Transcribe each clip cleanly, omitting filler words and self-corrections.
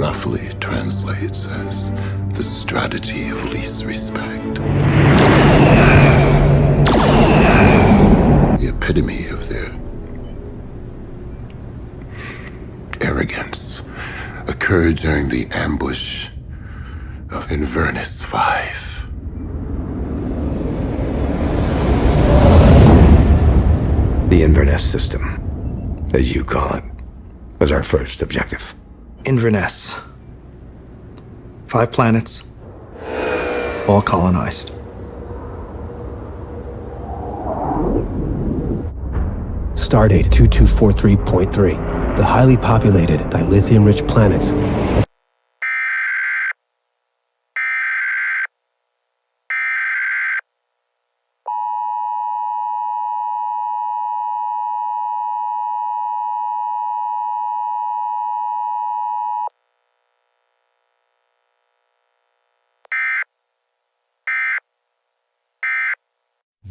roughly translates as the strategy of least respect. The epitome of their arrogance occurred during the ambush of Inverness 5. The Inverness system, as you call it, was our first objective. Inverness. 5 planets, all colonized. Stardate 2243.3. The highly populated, dilithium-rich planets.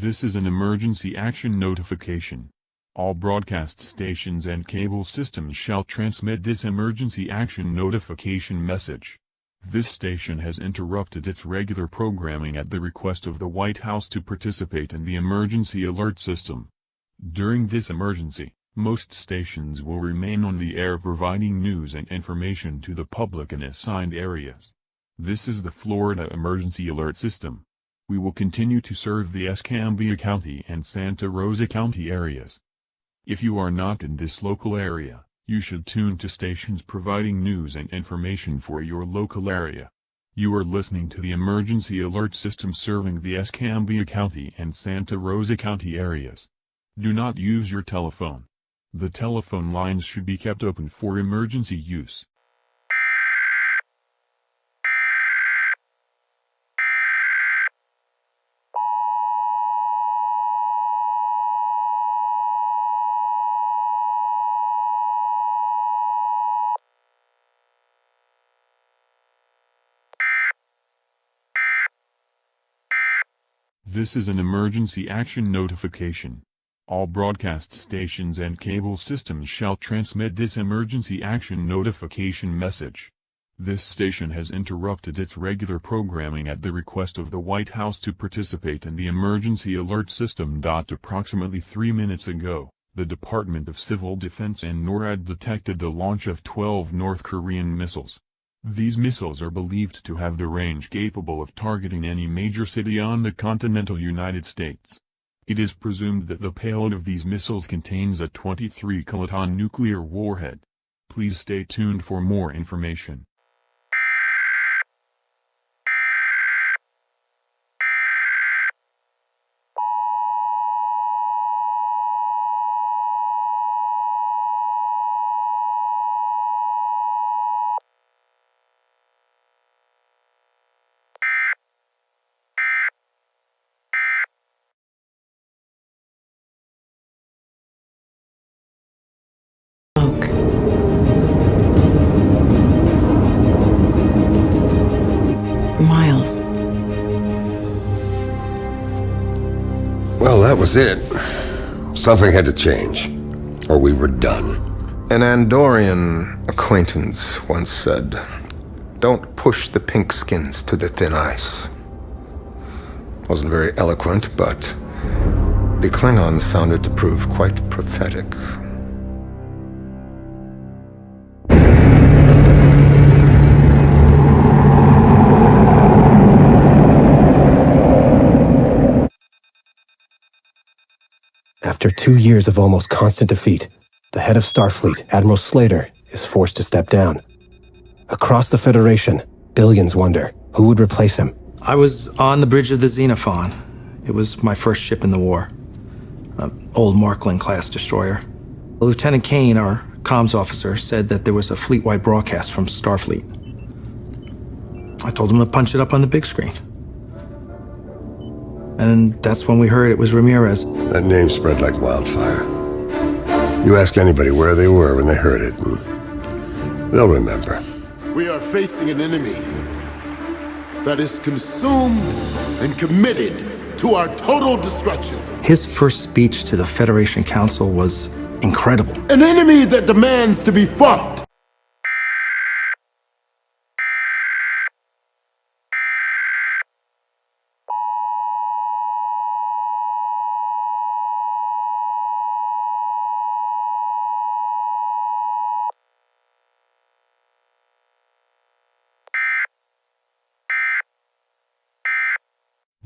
This is an emergency action notification. All broadcast stations and cable systems shall transmit this emergency action notification message. This station has interrupted its regular programming at the request of the White House to participate in the emergency alert system. During this emergency, most stations will remain on the air providing news and information to the public in assigned areas. This is the Florida Emergency Alert System. We will continue to serve the Escambia County and Santa Rosa County areas. If you are not in this local area, you should tune to stations providing news and information for your local area. You are listening to the Emergency Alert System serving the Escambia County and Santa Rosa County areas. Do not use your telephone. The telephone lines should be kept open for emergency use. This is an emergency action notification. All broadcast stations and cable systems shall transmit this emergency action notification message. This station has interrupted its regular programming at the request of the White House to participate in the emergency alert system. Approximately 3 minutes ago, the Department of Civil Defense and NORAD detected the launch of 12 North Korean missiles. These missiles are believed to have the range capable of targeting any major city on the continental United States. It is presumed that the payload of these missiles contains a 23-kiloton nuclear warhead. Please stay tuned for more information. Miles. Well, that was it. Something had to change, or we were done. An Andorian acquaintance once said, "Don't push the pink skins to the thin ice." Wasn't very eloquent, but the Klingons found it to prove quite prophetic. After 2 years of almost constant defeat, the head of Starfleet, Admiral Slater, is forced to step down. Across the Federation, billions wonder who would replace him. I was on the bridge of the Xenophon. It was my first ship in the war. An old Markland-class destroyer. Lieutenant Kane, our comms officer, said that there was a fleet-wide broadcast from Starfleet. I told him to punch it up on the big screen. And that's when we heard it was Ramirez. That name spread like wildfire. You ask anybody where they were when they heard it, and they'll remember. We are facing an enemy that is consumed and committed to our total destruction. His first speech to the Federation Council was incredible. An enemy that demands to be fought.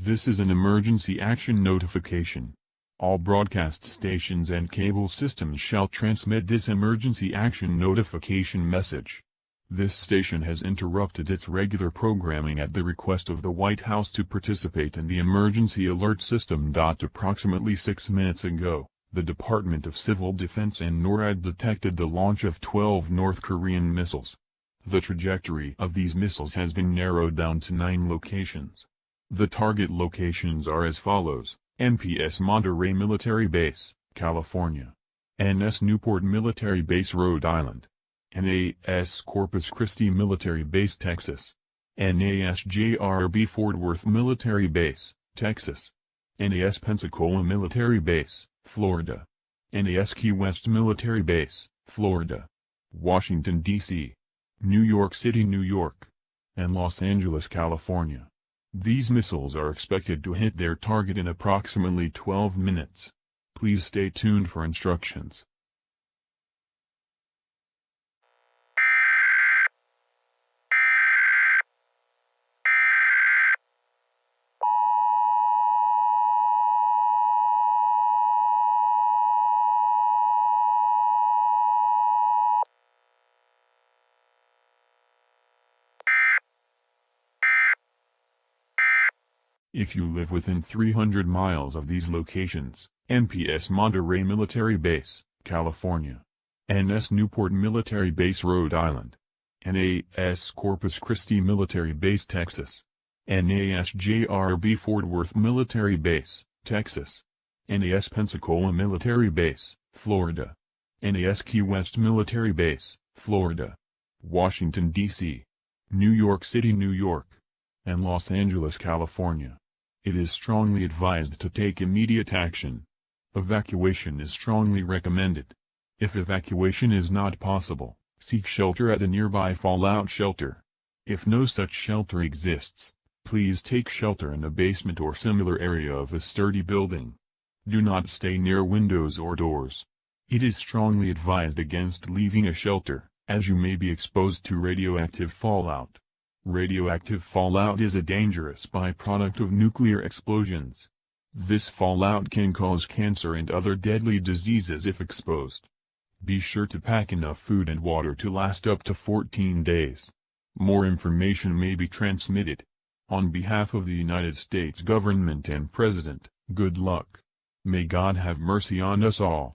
This is an emergency action notification. All broadcast stations and cable systems shall transmit this emergency action notification message. This station has interrupted its regular programming at the request of the White House to participate in the emergency alert system. Approximately 6 minutes ago, the Department of Civil Defense and NORAD detected the launch of 12 North Korean missiles. The trajectory of these missiles has been narrowed down to 9 locations. The target locations are as follows: NPS Monterey Military Base, California; NS Newport Military Base, Rhode Island; NAS Corpus Christi Military Base, Texas; NASJRB Fort Worth Military Base, Texas; NAS Pensacola Military Base, Florida; NAS Key West Military Base, Florida; Washington, D.C., New York City, New York; and Los Angeles, California. These missiles are expected to hit their target in approximately 12 minutes. Please stay tuned for instructions. If you live within 300 miles of these locations: NPS Monterey Military Base, California; NS Newport Military Base, Rhode Island; NAS Corpus Christi Military Base, Texas; NASJRB Fort Worth Military Base, Texas; NAS Pensacola Military Base, Florida; NAS Key West Military Base, Florida; Washington, D.C., New York City, New York, and Los Angeles, California. It is strongly advised to take immediate action. Evacuation is strongly recommended. If evacuation is not possible, seek shelter at a nearby fallout shelter. If no such shelter exists, please take shelter in a basement or similar area of a sturdy building. Do not stay near windows or doors. It is strongly advised against leaving a shelter, as you may be exposed to radioactive fallout. Radioactive fallout is a dangerous byproduct of nuclear explosions. This fallout can cause cancer and other deadly diseases if exposed. Be sure to pack enough food and water to last up to 14 days. More information may be transmitted. On behalf of the United States government and President, good luck. May God have mercy on us all.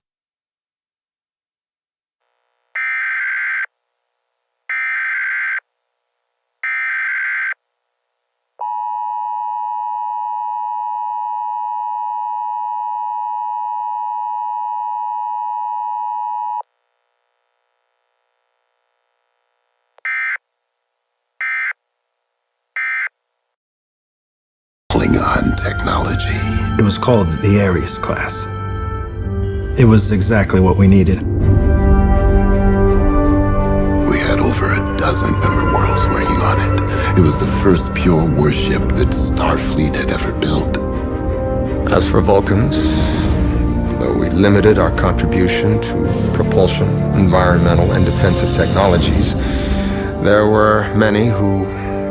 Klingon technology. It was called the Ares class. It was exactly what we needed. We had over a dozen member worlds working on it. It was the first pure warship that Starfleet had ever built. As for Vulcans, though we limited our contribution to propulsion, environmental, and defensive technologies, there were many who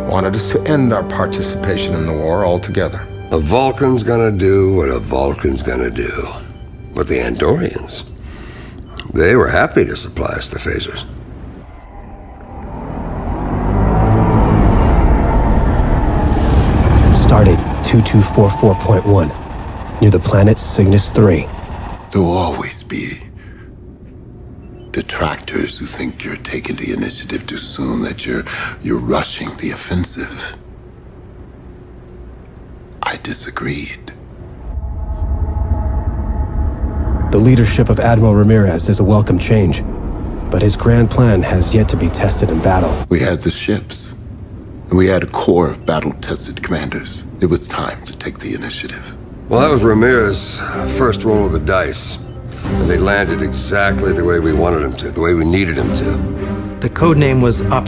wanted us to end our participation in the war altogether. A Vulcan's gonna do what a Vulcan's gonna do. But the Andorians, they were happy to supply us the phasers. Stardate 2244.1, near the planet Cygnus 3. There will always be detractors who think you're taking the initiative too soon, that you're rushing the offensive. I disagreed. The leadership of Admiral Ramirez is a welcome change, but his grand plan has yet to be tested in battle. We had the ships, and we had a core of battle-tested commanders. It was time to take the initiative. Well, that was Ramirez's first roll of the dice. And they landed exactly the way we wanted them to, the way we needed them to. The code name was Operation